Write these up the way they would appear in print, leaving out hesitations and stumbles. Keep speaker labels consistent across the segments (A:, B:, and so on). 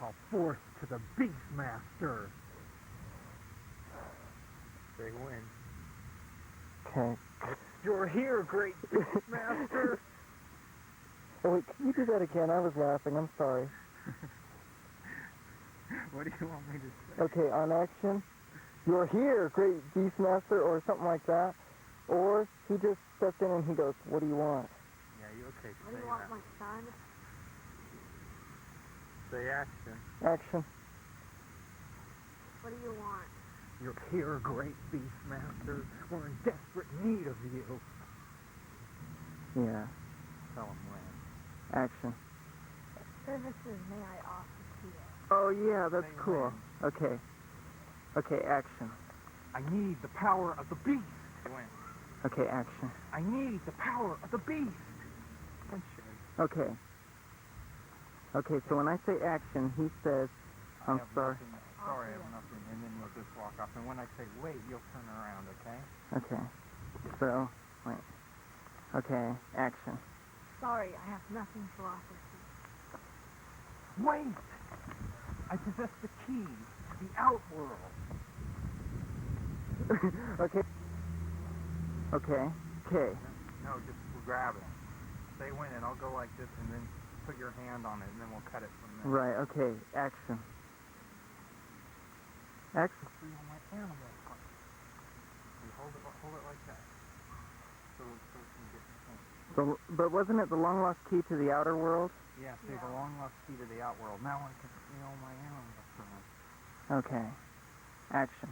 A: call force to the Beastmaster. They win.
B: Okay.
A: You're here, great Beastmaster.
B: Oh, wait, can you do that again? I was laughing. I'm sorry.
A: What do you want me to say?
B: Okay, on action. You're here, great Beastmaster, or something like that. Or he just stepped in and he goes, what do you want?
A: Yeah, you okay?
C: What do you want, my son?
A: Say action.
B: Action.
C: What do you want?
A: You're here, great Beastmaster. We're in desperate need of you.
B: Yeah.
A: Tell him when.
B: Action.
C: Services may I offer to you?
B: Oh, yeah, that's
A: Say
B: cool.
A: when.
B: Okay. Okay, action.
A: I need the power of the beast. When.
B: Okay, action.
A: I need the power of the beast.
B: Okay. Okay, so when I say action, he says, I'm sorry.
A: Sorry, I have nothing. And then you'll just walk off. And when I say wait, you'll turn around, okay?
B: Okay. So, wait. Okay, action.
C: Sorry, I have nothing to offer to you.
A: Wait! I possess the key to the outworld.
B: Okay. Okay. Okay.
A: No, just grab it. Say when, and I'll go like this, and then put your hand on it, and then we'll cut it from there.
B: Right, okay, action. Action.
A: Free on my animal. You hold it like that. So it can get the thing.
B: But wasn't it the long lost key to the outer world?
A: Yeah, see, the long lost key to the outworld. Now I can free all my animals from it.
B: Okay. Action.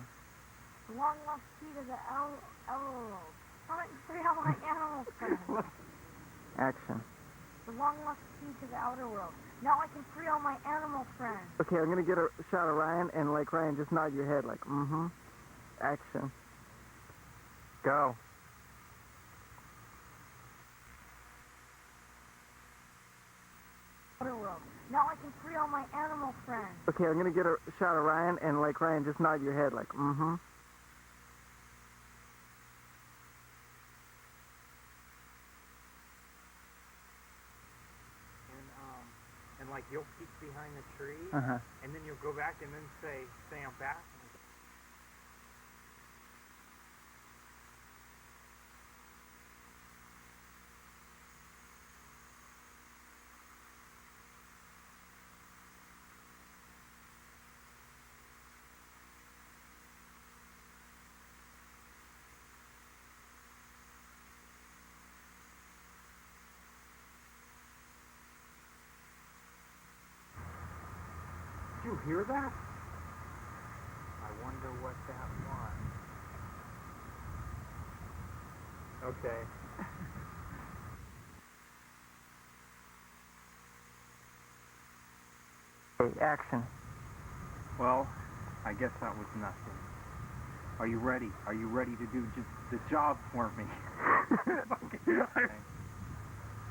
C: The long lost key to the world. Now I can free all my animal friends.
B: Action.
C: The long lost key to the outer world. Now I can free all my animal friends.
B: Okay, I'm gonna get a shot of Ryan, and like Ryan, just nod your head like, mm-hmm. Action. Go.
C: Outer world. Now I can free all my animal friends.
B: Okay, I'm gonna get a shot of Ryan, and like Ryan, just nod your head like, mm-hmm.
A: And like you'll peek behind the tree,
B: Uh-huh.
A: and then you'll go back and then say I'm back. Did you hear that? I wonder what that was. Okay.
B: Okay, action.
A: Well, I guess that was nothing. Are you ready? Are you ready to do just the job for me?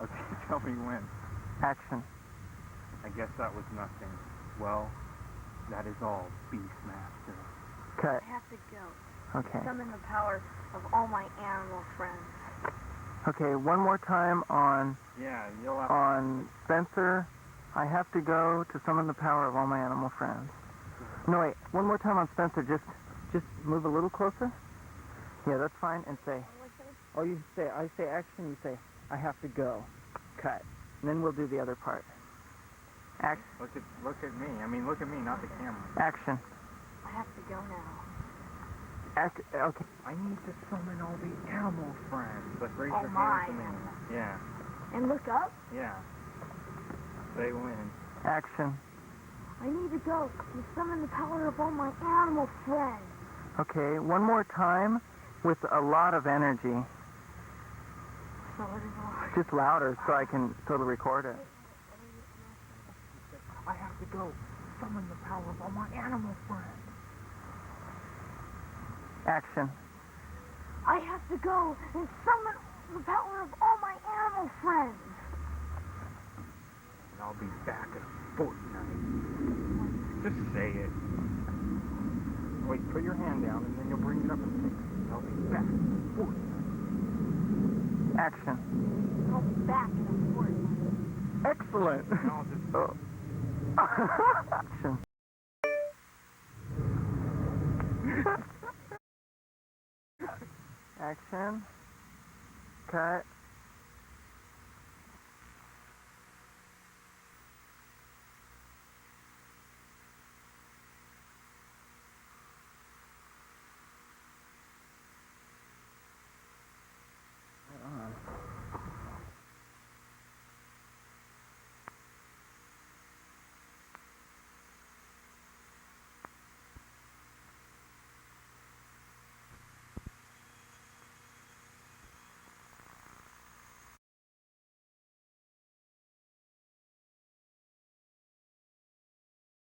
A: Okay, tell me when.
B: Action.
A: I guess that was nothing. Well, that is all, Beastmaster.
B: Cut.
C: I have to go.
B: Okay.
C: Summon the power of all my animal friends.
B: Okay, one more time on
A: Yeah, you'll have
B: Spencer. I have to go to summon the power of all my animal friends. No, wait. One more time on Spencer. Just move a little closer. Yeah, that's fine. And say, oh, you say, I say action. You say, I have to go. Cut. And then we'll do the other part. Action.
A: Look at me. I mean, look at me, not the camera.
B: Action.
C: I have to go now.
B: Okay.
A: I need to summon all the animal friends. Like raise
C: Oh,
A: your
C: my.
A: hand to me. Yeah,
C: And look up.
A: yeah. Say when.
B: Action.
C: I need to go and summon the power of all my animal friends.
B: Okay, one more time with a lot of energy.
C: So what is all?
B: Just louder so I can totally record it.
A: I have to go summon the power of all my animal friends.
B: Action.
C: I have to go and summon the power of all my animal friends.
A: And I'll be back in a fortnight. Just say it. Wait, put your hand down and then you'll bring it up and say it. And I'll be back in a fortnight.
B: Action.
C: I'll be back in a fortnight.
B: Excellent.
A: And I'll just...
B: Oh. Action. Action. Cut.